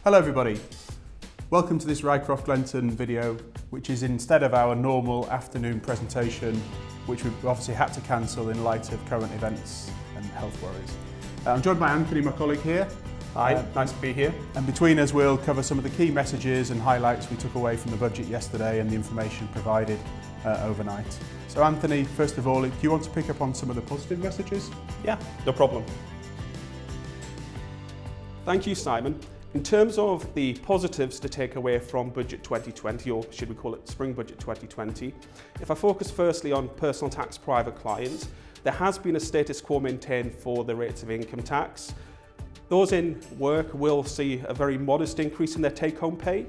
Hello everybody, welcome to this Rycroft Glenton video, which is instead of our normal afternoon presentation, which we've obviously had to cancel in light of current events and health worries. I'm joined by Anthony, my colleague here. Hi, nice to be here. And between us we'll cover some of the key messages and highlights we took away from the budget yesterday and the information provided overnight. So Anthony, first of all, do you want to pick up on some of the positive messages? Yeah, no problem. Thank you, Simon. In terms of the positives to take away from Budget 2020, or should we call it Spring Budget 2020, if I focus firstly on personal tax private clients, there has been a status quo maintained for the rates of income tax. Those in work will see a very modest increase in their take-home pay.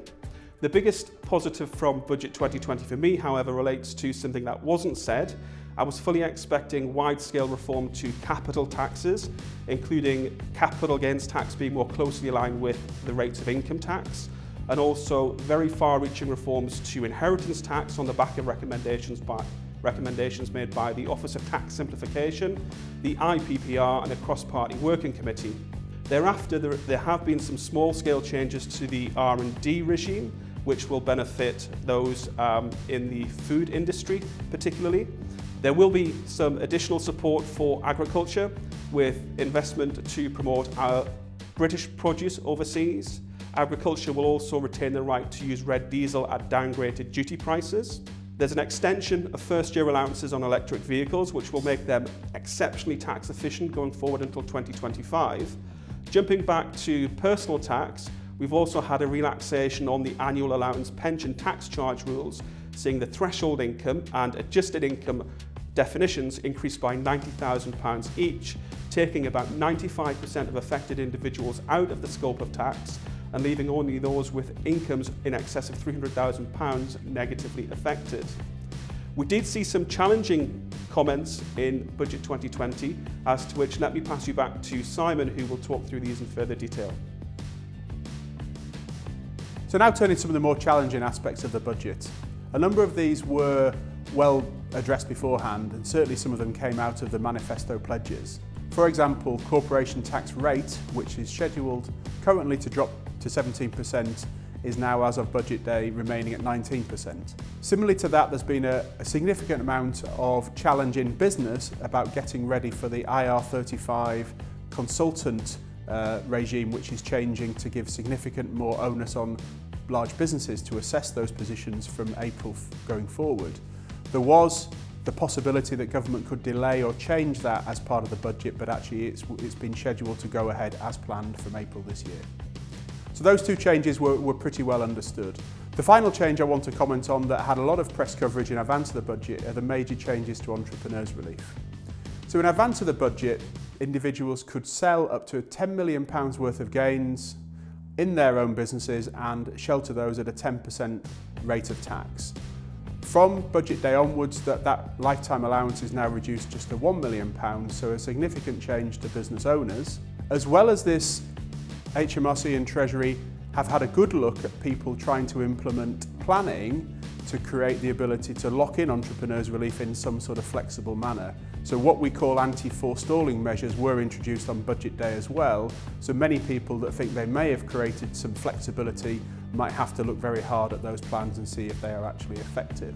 The biggest positive from Budget 2020 for me, however, relates to something that wasn't said. I was fully expecting wide-scale reform to capital taxes, including capital gains tax being more closely aligned with the rates of income tax, and also very far-reaching reforms to inheritance tax on the back of recommendations made by the Office of Tax Simplification, the IPPR and a cross-party working committee. Thereafter, there have been some small-scale changes to the R&D regime, which will benefit those in the food industry particularly. There will be some additional support for agriculture with investment to promote our British produce overseas. Agriculture will also retain the right to use red diesel at downgraded duty prices. There's an extension of first-year allowances on electric vehicles, which will make them exceptionally tax efficient going forward until 2025. Jumping back to personal tax, we've also had a relaxation on the annual allowance pension tax charge rules, seeing the threshold income and adjusted income definitions increased by £90,000 each, taking about 95% of affected individuals out of the scope of tax and leaving only those with incomes in excess of £300,000 negatively affected. We did see some challenging comments in Budget 2020, as to which let me pass you back to Simon, who will talk through these in further detail. So now turning to some of the more challenging aspects of the budget. A number of these were well addressed beforehand, and certainly some of them came out of the manifesto pledges. For example, corporation tax rate, which is scheduled currently to drop to 17%, is now, as of budget day, remaining at 19%. Similarly to that, there's been a significant amount of challenge in business about getting ready for the IR35 consultant regime, which is changing to give significant more onus on large businesses to assess those positions from April going forward. There was the possibility that government could delay or change that as part of the budget, but actually it's been scheduled to go ahead as planned from April this year. So those two changes were pretty well understood. The final change I want to comment on that had a lot of press coverage in advance of the budget are the major changes to entrepreneurs' relief. So in advance of the budget, individuals could sell up to £10 million worth of gains in their own businesses and shelter those at a 10% rate of tax. From budget day onwards, that lifetime allowance is now reduced just to £1 million, so a significant change to business owners. As well as this, HMRC and Treasury have had a good look at people trying to implement planning to create the ability to lock in entrepreneurs' relief in some sort of flexible manner. So what we call anti-forestalling measures were introduced on budget day as well, so many people that think they may have created some flexibility might have to look very hard at those plans and see if they are actually effective.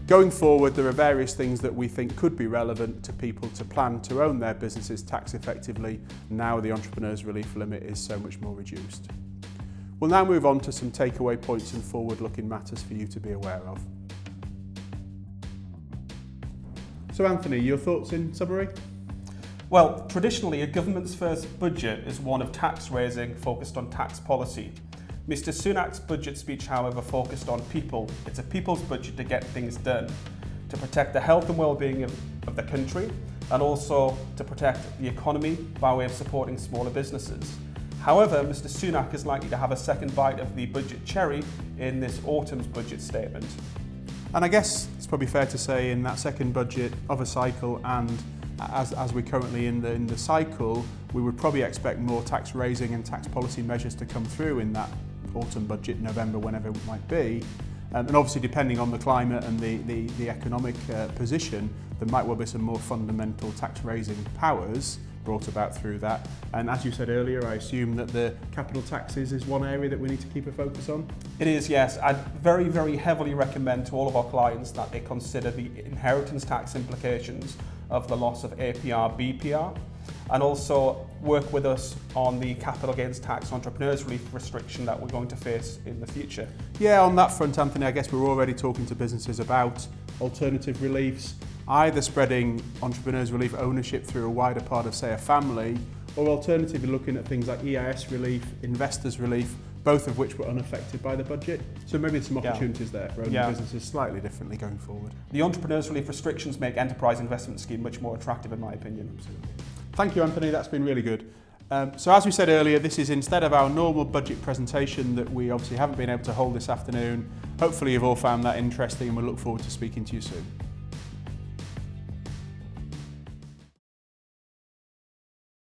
Going forward, there are various things that we think could be relevant to people to plan to own their businesses tax effectively now the entrepreneurs' relief limit is so much more reduced. We'll now move on to some takeaway points and forward-looking matters for you to be aware of. So Anthony, your thoughts in summary? Well, traditionally a government's first budget is one of tax raising focused on tax policy. Mr Sunak's budget speech, however, focused on people. It's a people's budget to get things done, to protect the health and well-being of the country, and also to protect the economy by way of supporting smaller businesses. However, Mr Sunak is likely to have a second bite of the budget cherry in this autumn's budget statement. And I guess it's probably fair to say in that second budget of a cycle, and as we're currently in the cycle, we would probably expect more tax raising and tax policy measures to come through in that autumn budget, November, whenever it might be. And obviously depending on the climate and the economic position, there might well be some more fundamental tax raising powers brought about through that. And as you said earlier, I assume that the capital taxes is one area that we need to keep a focus on? It is, yes. I'd very, very heavily recommend to all of our clients that they consider the inheritance tax implications of the loss of APR, BPR, and also work with us on the capital gains tax entrepreneurs relief restriction that we're going to face in the future. Yeah, on that front, Anthony, I guess we're already talking to businesses about alternative reliefs, either spreading entrepreneurs relief ownership through a wider part of, say, a family, or alternatively looking at things like EIS relief, investors relief, both of which were unaffected by the budget. So maybe some opportunities there for owning businesses slightly differently going forward. The entrepreneurs relief restrictions make enterprise investment scheme much more attractive in my opinion. Thank you, Anthony, that's been really good. So as we said earlier, this is instead of our normal budget presentation that we obviously haven't been able to hold this afternoon. Hopefully you've all found that interesting and we'll look forward to speaking to you soon.